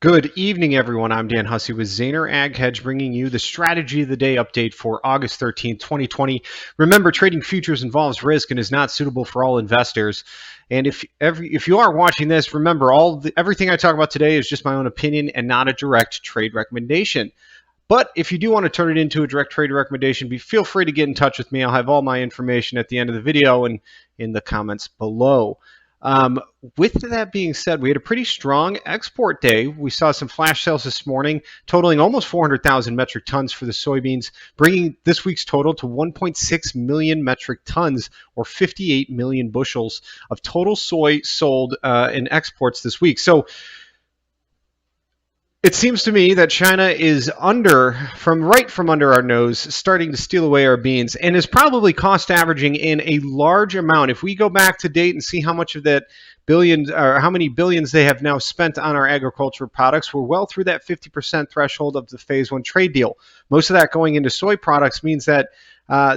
Good evening, everyone. I'm Dan Hussey with Zaner Ag Hedge, bringing you the Strategy of the Day update for August 13th, 2020. Remember, trading futures involves risk and is not suitable for all investors. And if you are watching this, remember everything I talk about today is just my own opinion and not a direct trade recommendation. But if you do want to turn it into a direct trade recommendation, feel free to get in touch with me. I'll have all my information at the end of the video and in the comments below. With that being said, we had a pretty strong export day. We saw some flash sales this morning, totaling almost 400,000 metric tons for the soybeans, bringing this week's total to 1.6 million metric tons, or 58 million bushels of total soy sold in exports this week. So it seems to me that China is right from under our nose, starting to steal away our beans, and is probably cost averaging in a large amount. If we go back to date and see how much of that billions, or how many billions they have now spent on our agricultural products, we're well through that 50% threshold of the Phase 1 trade deal. Most of that going into soy products means that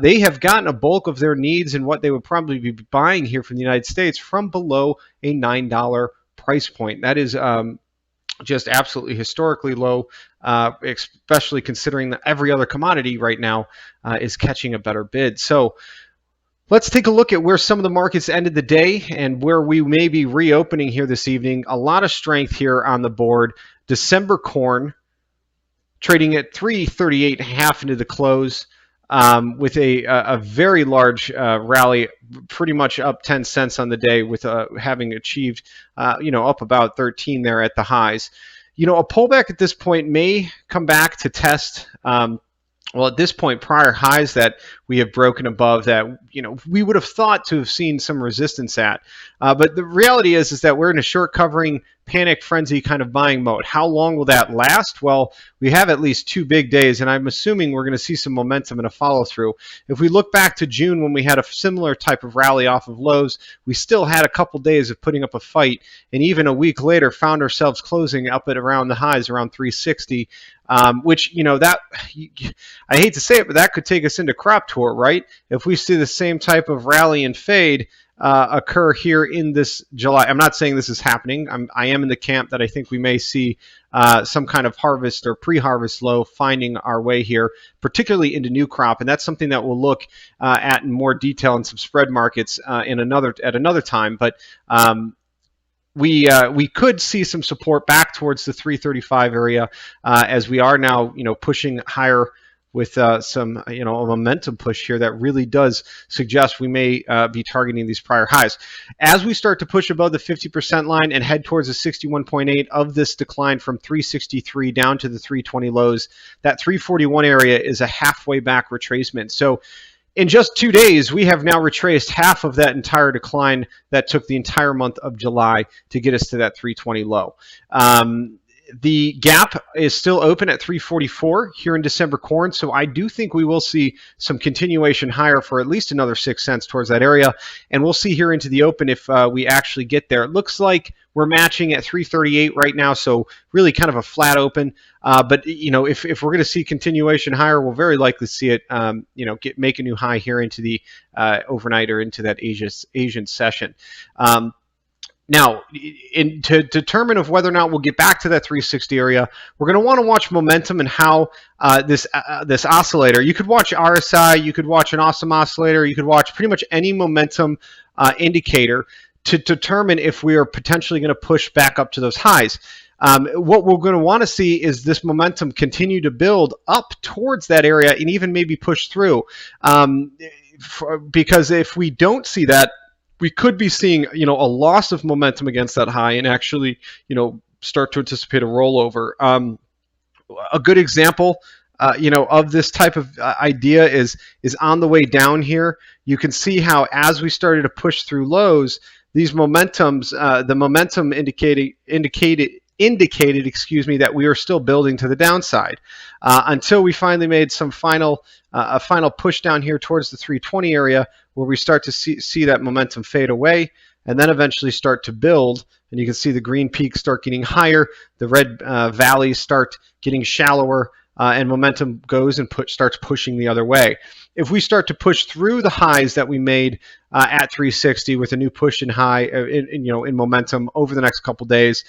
they have gotten a bulk of their needs and what they would probably be buying here from the United States from below a $9 price point. That is just absolutely historically low, especially considering that every other commodity right now is catching a better bid. So let's take a look at where some of the markets ended the day and where we may be reopening here this evening. A lot of strength here on the board. December corn trading at 338.5 into the close. With a very large rally, pretty much up 10 cents on the day, with having achieved, up about 13 there at the highs. A pullback at this point may come back to test, at this point, prior highs that we have broken above that, we would have thought to have seen some resistance at. But the reality is that we're in a short covering panic frenzy kind of buying mode. How long will that last? Well, we have at least 2 big days, and I'm assuming we're going to see some momentum and a follow through. If we look back to June, when we had a similar type of rally off of lows, we still had a couple days of putting up a fight, and even a week later found ourselves closing up at around the highs, around 360, which, I hate to say it, but that could take us into crop tour, right? If we see the same type of rally and fade occur here in this July. I'm not saying this is happening. I am in the camp that I think we may see some kind of harvest or pre-harvest low finding our way here, particularly into new crop, and that's something that we'll look at in more detail in some spread markets at another time. But we could see some support back towards the 335 area as we are now, pushing higher with some, a momentum push here that really does suggest we may be targeting these prior highs. As we start to push above the 50% line and head towards the 61.8 of this decline from 363 down to the 320 lows, that 341 area is a halfway back retracement. So in just 2 days, we have now retraced half of that entire decline that took the entire month of July to get us to that 320 low. The gap is still open at 344 here in December corn, so I do think we will see some continuation higher for at least another 6 cents towards that area, and we'll see here into the open if we actually get there. It looks like we're matching at 338 right now, so really kind of a flat open. But if we're going to see continuation higher, we'll very likely see it, make a new high here into the overnight or into that Asian session. Now, to determine of whether or not we'll get back to that 360 area, we're going to want to watch momentum and how this oscillator. You could watch RSI, you could watch an awesome oscillator, you could watch pretty much any momentum indicator to determine if we are potentially going to push back up to those highs. What we're going to want to see is this momentum continue to build up towards that area and even maybe push through. Because if we don't see that, we could be seeing, a loss of momentum against that high and actually, start to anticipate a rollover. A good example, of this type of idea is on the way down here. You can see how as we started to push through lows, these momentums, the momentum indicated, that we are still building to the downside until we finally made some a final push down here towards the 320 area, where we start to see that momentum fade away and then eventually start to build. And you can see the green peaks start getting higher, the red valleys start getting shallower, and momentum goes and starts pushing the other way. If we start to push through the highs that we made at 360 with a new push in high, in momentum over the next couple days,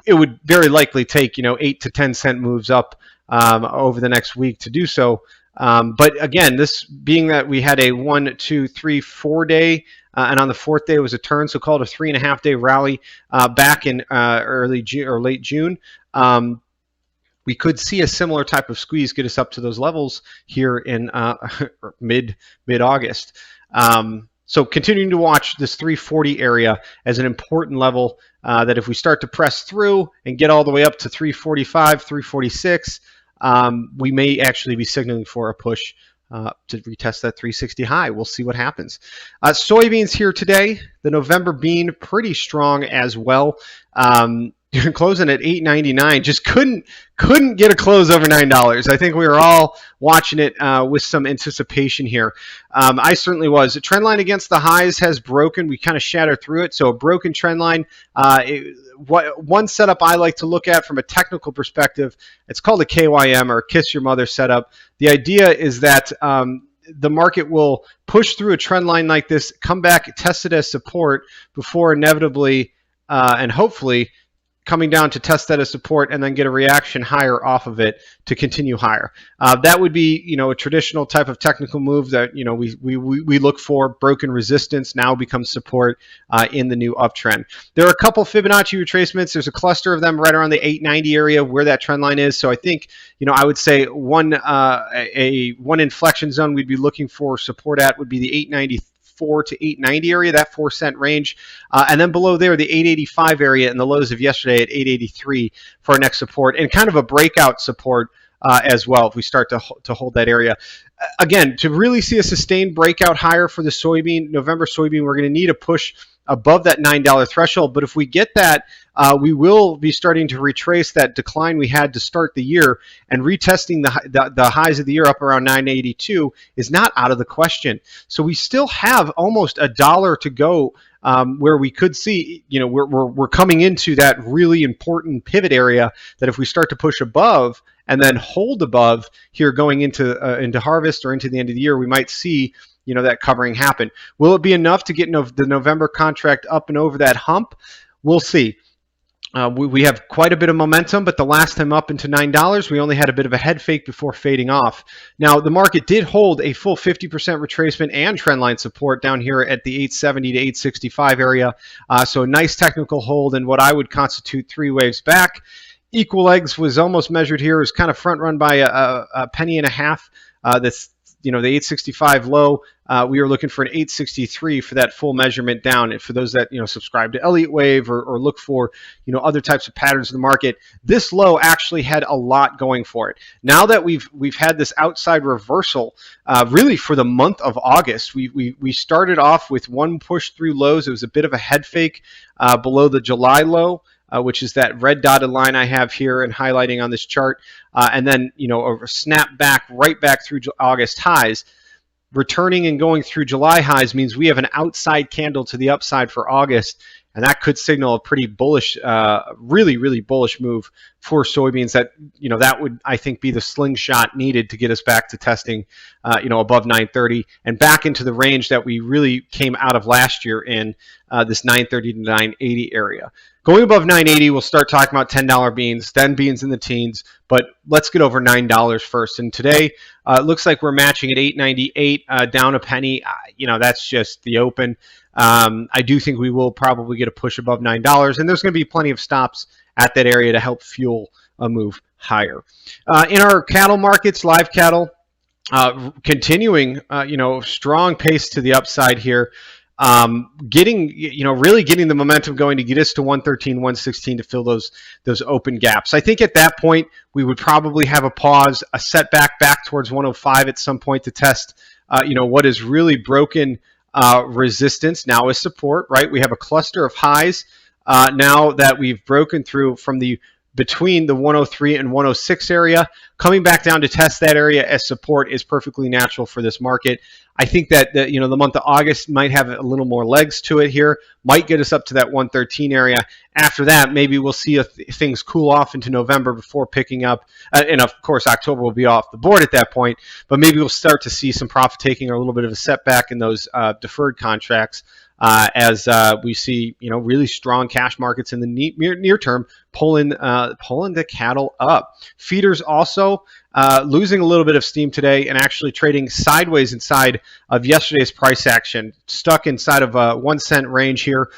it would very likely take 8 to 10 cent moves up over the next week to do so. But again, this being that we had a 1, 2, 3, 4 day, and on the fourth day was a turn, so called a 3.5 day rally back in early June or late June. We could see a similar type of squeeze get us up to those levels here in mid-August. So continuing to watch this 340 area as an important level that if we start to press through and get all the way up to 345, 346, we may actually be signaling for a push to retest that 360 high. We'll see what happens. Soybeans here today. The November bean pretty strong as well. Closing at $8.99, just couldn't get a close over $9. I think we were all watching it with some anticipation here. I certainly was. The trend line against the highs has broken. We kind of shattered through it. So a broken trend line. One setup I like to look at from a technical perspective, it's called a KYM or Kiss Your Mother setup. The idea is that the market will push through a trend line like this, come back, test it as support before inevitably and hopefully coming down to test that as support and then get a reaction higher off of it to continue higher. That would be, a traditional type of technical move that, we look for. Broken resistance now becomes support in the new uptrend. There are a couple Fibonacci retracements. There's a cluster of them right around the 890 area where that trend line is. So I think, I would say one inflection zone we'd be looking for support at would be the 894 to 890 area, that 4 cent range. And then below there, the 885 area and the lows of yesterday at 883 for our next support, and kind of a breakout support as well if we start to hold that area. Again, to really see a sustained breakout higher for the November soybean, we're going to need a push above that $9 threshold. But if we get that, we will be starting to retrace that decline we had to start the year, and retesting the highs of the year up around 982 is not out of the question. So we still have almost $1 to go, where we could see, we're coming into that really important pivot area that if we start to push above and then hold above here going into harvest or into the end of the year, we might see that covering happen. Will it be enough to get the November contract up and over that hump? We'll see. We have quite a bit of momentum, but the last time up into $9, we only had a bit of a head fake before fading off. Now, the market did hold a full 50% retracement and trendline support down here at the 870 to 865 area. So a nice technical hold in what I would constitute 3 waves back. Equal legs was almost measured here. It was kind of front run by a penny and a half. That's the 865 low. We were looking for an 863 for that full measurement down. And for those that subscribe to Elliott Wave or look for other types of patterns in the market, this low actually had a lot going for it. Now that we've had this outside reversal, really for the month of August, we started off with one push through lows. It was a bit of a head fake below the July low, which is that red dotted line I have here and highlighting on this chart, and then a snap back right back through August highs. Returning and going through July highs means we have an outside candle to the upside for August, and that could signal a pretty bullish, really bullish move for soybeans. That would, I think, be the slingshot needed to get us back to testing, above 930 and back into the range that we really came out of last year in this 930 to 980 area. Going above 980, we'll start talking about $10 beans, then beans in the teens, but let's get over $9 first. And today, it looks like we're matching at 898, down a penny. That's just the open. I do think we will probably get a push above $9, and there's going to be plenty of stops at that area to help fuel a move higher. In our cattle markets, live cattle, continuing, strong pace to the upside here. Really getting the momentum going to get us to 113, 116 to fill those open gaps. I think at that point, we would probably have a pause, a setback back towards 105 at some point to test, what is really broken resistance now is support, right? We have a cluster of highs now that we've broken through from the between the 103 and 106 area. Coming back down to test that area as support is perfectly natural for this market. I think that the month of August might have a little more legs to it here, might get us up to that 113 area. After that, maybe we'll see things cool off into November before picking up. And of course, October will be off the board at that point, but maybe we'll start to see some profit taking or a little bit of a setback in those deferred contracts. As we see, really strong cash markets in the near term pulling the cattle up. Feeders also losing a little bit of steam today and actually trading sideways inside of yesterday's price action, stuck inside of a 1 cent range here.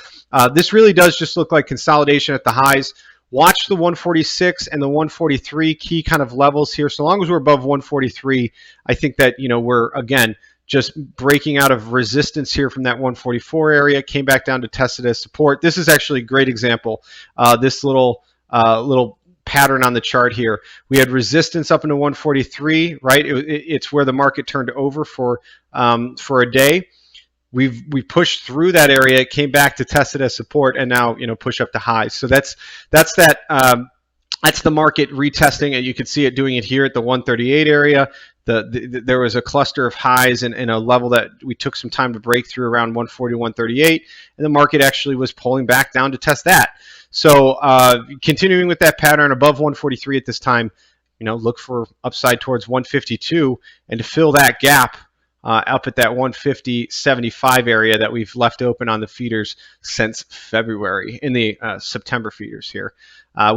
This really does just look like consolidation at the highs. Watch the 146 and the 143 key kind of levels here. So long as we're above 143, I think that we're again just breaking out of resistance here from that 144 area, came back down to test it as support. This is actually a great example. This little pattern on the chart here. We had resistance up into 143, right? It's where the market turned over for a day. We pushed through that area, it came back to test it as support, and now push up to highs. So that's the market retesting, and you can see it doing it here at the 138 area. There was a cluster of highs and a level that we took some time to break through around 140, 138, and the market actually was pulling back down to test that. So continuing with that pattern above 143 at this time, look for upside towards 152, and to fill that gap up at that 150.75 area that we've left open on the feeders since February, in the September feeders here.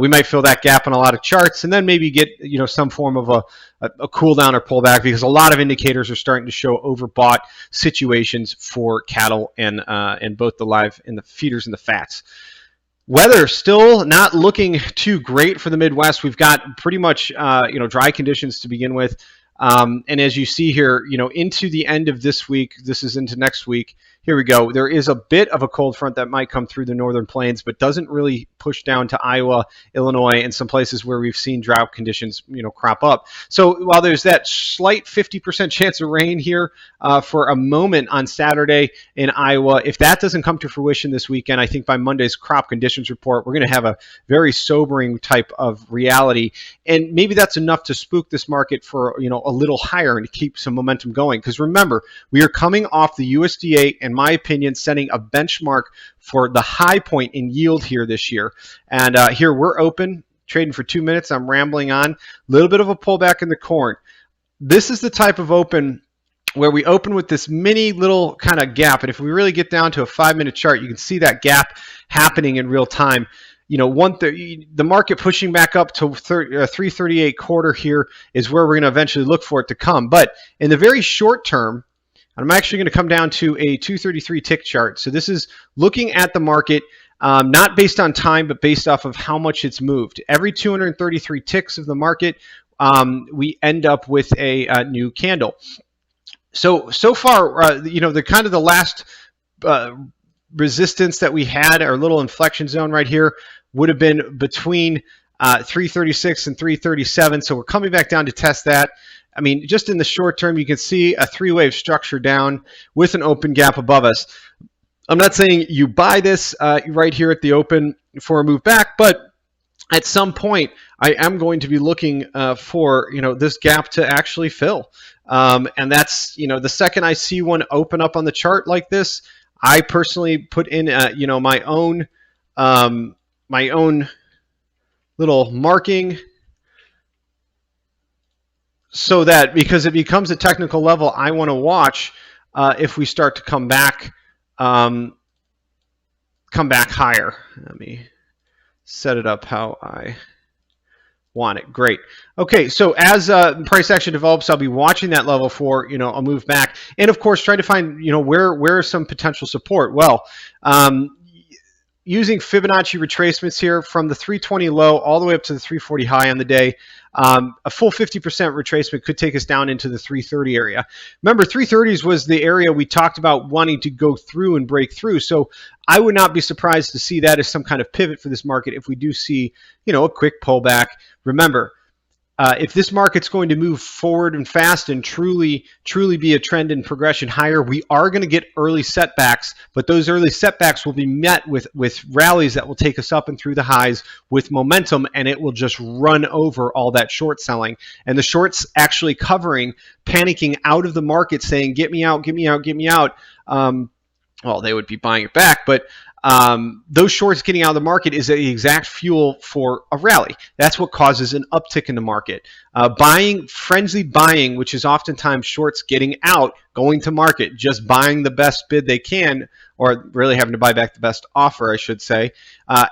We might fill that gap on a lot of charts and then maybe get some form of a cool down or pullback, because a lot of indicators are starting to show overbought situations for cattle and both the live and the feeders and the fats. Weather still not looking too great for the Midwest. We've got pretty much dry conditions to begin with. And as you see here, into the end of this week, this is into next week. Here we go. There is a bit of a cold front that might come through the northern plains, but doesn't really push down to Iowa, Illinois, and some places where we've seen drought conditions, crop up. So while there's that slight 50% chance of rain here for a moment on Saturday in Iowa, if that doesn't come to fruition this weekend, I think by Monday's crop conditions report, we're going to have a very sobering type of reality. And maybe that's enough to spook this market for, a little higher and to keep some momentum going. Because remember, we are coming off the USDA, in my opinion, setting a benchmark for the high point in yield here this year. And here we're open, trading for 2 minutes. I'm rambling on. A little bit of a pullback in the corn. This is the type of open where we open with this mini little kind of gap. And if we really get down to a 5-minute chart, you can see that gap happening in real time. The market pushing back up to 338 quarter here is where we're going to eventually look for it to come. But in the very short term, I'm actually going to come down to a 233 tick chart. So this is looking at the market, not based on time, but based off of how much it's moved. Every 233 ticks of the market, we end up with a new candle. So far, the last resistance that we had, our little inflection zone right here, would have been between 336 and 337. So we're coming back down to test that. I mean, just in the short term, you can see a three-wave structure down with an open gap above us. I'm not saying you buy this right here at the open for a move back, but at some point, I am going to be looking for this gap to actually fill. And that's the second I see one open up on the chart like this, I personally put in my own little marking, so that because it becomes a technical level, I want to watch if we start to come back higher. Let me set it up how I want it. Great. Okay, so as price action develops, I'll be watching that level for a move back, and of course try to find where is some potential support. Well, using Fibonacci retracements here from the 320 low all the way up to the 340 high on the day. A full 50% retracement could take us down into the 330 area. Remember, 330s was the area we talked about wanting to go through and break through. So I would not be surprised to see that as some kind of pivot for this market if we do see, a quick pullback. Remember, if this market's going to move forward and fast and truly be a trend and progression higher, we are going to get early setbacks, but those early setbacks will be met with rallies that will take us up and through the highs with momentum, and it will just run over all that short selling. And the shorts actually covering, panicking out of the market, saying, get me out, get me out, get me out. Well, they would be buying it back, but those shorts getting out of the market is the exact fuel for a rally. That's what causes an uptick in the market. Frenzied buying, which is oftentimes shorts getting out, going to market, just buying the best bid they can, or really having to buy back the best offer, I should say,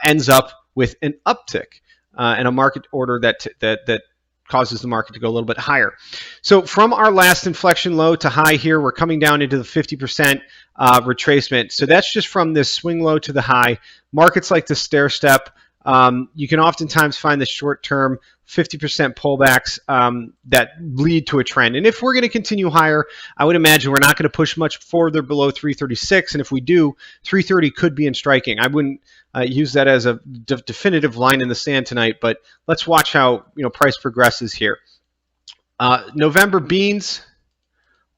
ends up with an uptick and a market order that causes the market to go a little bit higher. So from our last inflection low to high here, we're coming down into the 50% retracement. So that's just from this swing low to the high. Markets like the stair step, you can oftentimes find the short-term 50% pullbacks that lead to a trend. And if we're going to continue higher, I would imagine we're not going to push much further below 336. And if we do, 330 could be in striking. I wouldn't use that as a definitive line in the sand tonight, but let's watch how price progresses here. November beans,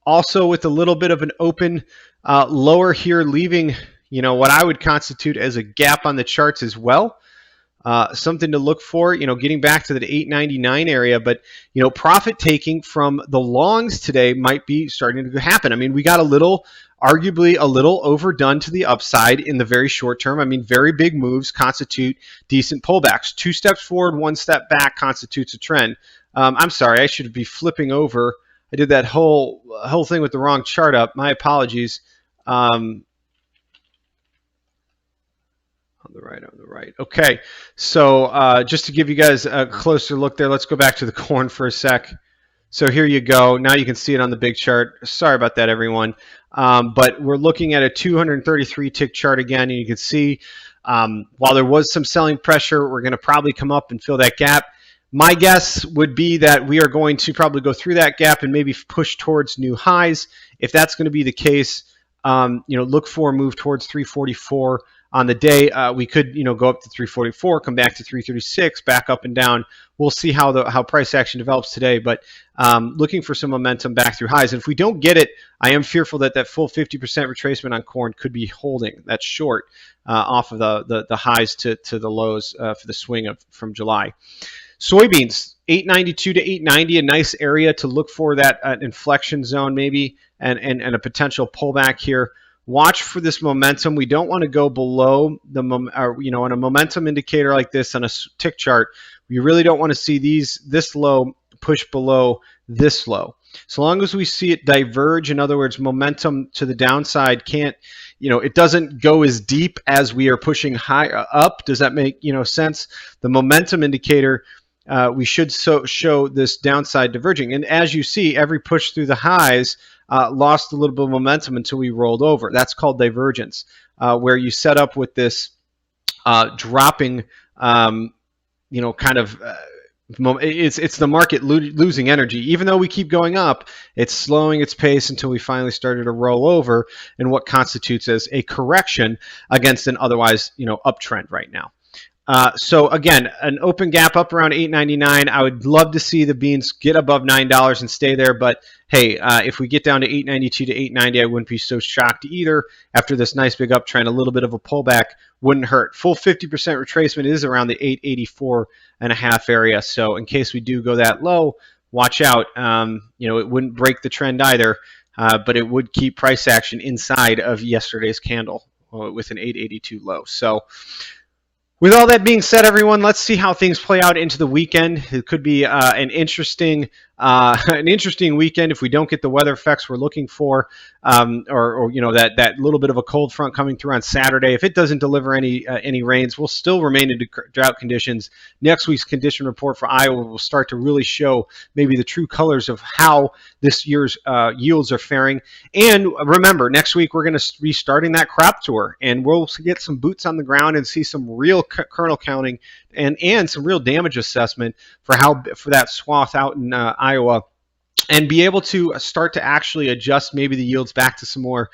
also with a little bit of an open lower here, leaving what I would constitute as a gap on the charts as well. Something to look for, getting back to the 899 area, but profit taking from the longs today might be starting to happen. I mean, we got arguably a little overdone to the upside in the very short term. I mean, very big moves constitute decent pullbacks. 2 steps forward, 1 step back constitutes a trend. I'm sorry, I should be flipping over. I did that whole thing with the wrong chart up. My apologies. On the right. Okay, so just to give you guys a closer look there, let's go back to the corn for a sec. So here you go. Now you can see it on the big chart. Sorry about that, everyone. But we're looking at a 233 tick chart again, and you can see while there was some selling pressure, we're going to probably come up and fill that gap. My guess would be that we are going to probably go through that gap and maybe push towards new highs. If that's going to be the case, look for a move towards 344 on the day. We could, go up to 344, come back to 336, back up and down. We'll see how price action develops today, but looking for some momentum back through highs. And if we don't get it, I am fearful that full 50% retracement on corn could be holding. That's short off of the highs to the lows for the swing from July. Soybeans, 892 to 890, a nice area to look for that inflection zone maybe, and a potential pullback here. Watch for this momentum. We don't want to go below on a momentum indicator like this on a tick chart. We really don't want to see this low push below this low. So long as we see it diverge, in other words, momentum to the downside can't, it doesn't go as deep as we are pushing higher up. Does that make sense? The momentum indicator, we should show this downside diverging. And as you see, every push through the highs lost a little bit of momentum until we rolled over. That's called divergence, where you set up with this dropping, it's the market losing energy. Even though we keep going up, it's slowing its pace until we finally started to roll over in what constitutes as a correction against an otherwise, uptrend right now. So again, an open gap up around $8.99. I would love to see the beans get above $9 and stay there, but hey, if we get down to $8.92 to $8.90, I wouldn't be so shocked either. After this nice big uptrend, a little bit of a pullback wouldn't hurt. Full 50% retracement is around the 884.5 area. So in case we do go that low, watch out. It wouldn't break the trend either, but it would keep price action inside of yesterday's candle with an 882 low. So with all that being said, everyone, let's see how things play out into the weekend. It could be an interesting weekend if we don't get the weather effects we're looking for, or that little bit of a cold front coming through on Saturday. If it doesn't deliver any rains, we'll still remain in drought conditions. Next week's condition report for Iowa will start to really show maybe the true colors of how this year's yields are faring. And remember, next week we're going to be starting that crop tour, and we'll get some boots on the ground and see some real kernel counting and some real damage assessment for that swath out in Iowa, and be able to start to actually adjust maybe the yields back to some more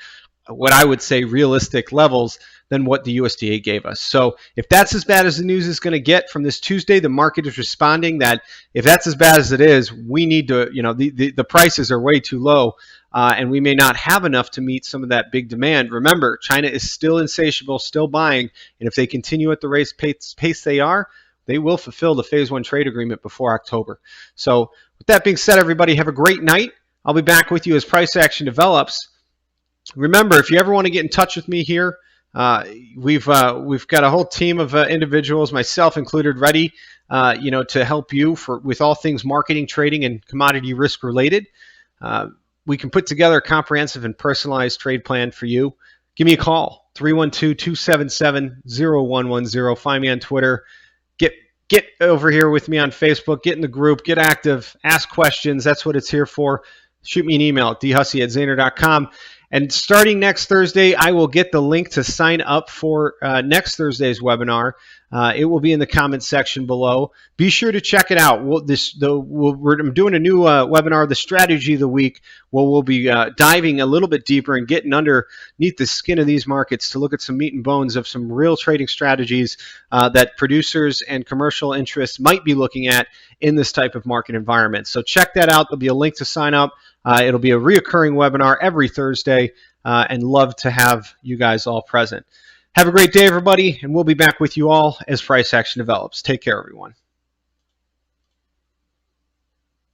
what I would say realistic levels than what the USDA gave us. So if that's as bad as the news is going to get from this Tuesday, the market is responding that if that's as bad as it is, we need to, the prices are way too low, and we may not have enough to meet some of that big demand. Remember, China is still insatiable, still buying, and if they continue at the pace they are, they will fulfill the phase one trade agreement before October. So with that being said, everybody have a great night. I'll be back with you as price action develops. Remember, if you ever want to get in touch with me here, we've got a whole team of individuals, myself included, ready, to help you with all things marketing, trading, and commodity risk related. We can put together a comprehensive and personalized trade plan for you. Give me a call, 312-277-0110. Find me on Twitter. Get over here with me on Facebook. Get in the group. Get active. Ask questions. That's what it's here for. Shoot me an email at dhussey@zaner.com. And starting next Thursday, I will get the link to sign up for next Thursday's webinar. It will be in the comments section below. Be sure to check it out. I'm doing a new webinar, the strategy of the week, where we'll be diving a little bit deeper and getting underneath the skin of these markets to look at some meat and bones of some real trading strategies that producers and commercial interests might be looking at in this type of market environment. So check that out. There'll be a link to sign up. It'll be a reoccurring webinar every Thursday, and love to have you guys all present. Have a great day, everybody, and we'll be back with you all as price action develops. Take care, everyone.